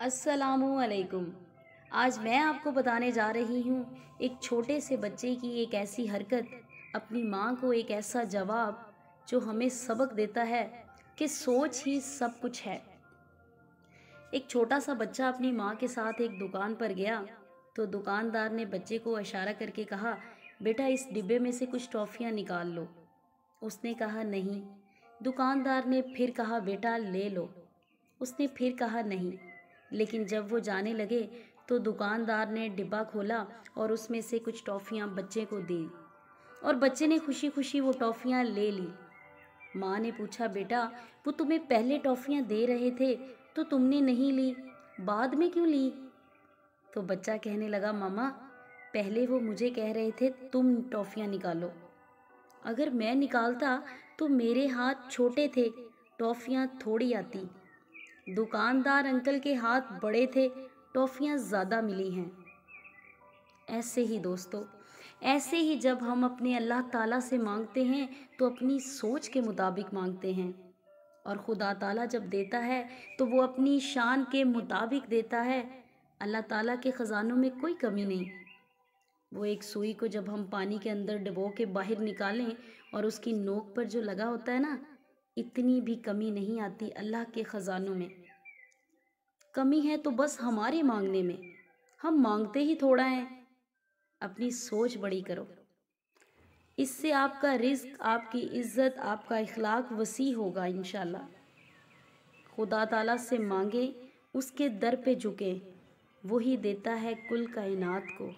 अस्सलामुअलैकुम। आज मैं आपको बताने जा रही हूँ एक छोटे से बच्चे की एक ऐसी हरकत, अपनी माँ को एक ऐसा जवाब जो हमें सबक देता है कि सोच ही सब कुछ है। एक छोटा सा बच्चा अपनी माँ के साथ एक दुकान पर गया तो दुकानदार ने बच्चे को इशारा करके कहा, बेटा इस डिब्बे में से कुछ टॉफ़ियाँ निकाल लो। उसने कहा नहीं। दुकानदार ने फिर कहा, बेटा ले लो। उसने फिर कहा नहीं। लेकिन जब वो जाने लगे तो दुकानदार ने डिब्बा खोला और उसमें से कुछ टॉफ़ियाँ बच्चे को दी और बच्चे ने खुशी खुशी वो टॉफ़ियाँ ले ली। माँ ने पूछा, बेटा वो तुम्हें पहले टॉफ़ियाँ दे रहे थे तो तुमने नहीं ली, बाद में क्यों ली? तो बच्चा कहने लगा, मामा पहले वो मुझे कह रहे थे तुम टॉफ़ियाँ निकालो। अगर मैं निकालता तो मेरे हाथ छोटे थे, टॉफ़ियाँ थोड़ी आती। दुकानदार अंकल के हाथ बड़े थे, टॉफ़ियाँ ज़्यादा मिली हैं। ऐसे ही दोस्तों, ऐसे ही जब हम अपने अल्लाह ताला से मांगते हैं तो अपनी सोच के मुताबिक मांगते हैं, और खुदा ताला जब देता है तो वो अपनी शान के मुताबिक देता है। अल्लाह ताला के ख़जानों में कोई कमी नहीं। वो एक सुई को जब हम पानी के अंदर डुबो के बाहर निकालें और उसकी नोक पर जो लगा होता है ना, इतनी भी कमी नहीं आती अल्लाह के ख़जानों में। कमी है तो बस हमारे मांगने में, हम मांगते ही थोड़ा हैं। अपनी सोच बड़ी करो, इससे आपका रिज़्क, आपकी इज़्ज़त, आपका इखलाक वसी होगा इंशाल्लाह। खुदा ताला से मांगे, उसके दर पे झुके, वही देता है कुल कायनात को।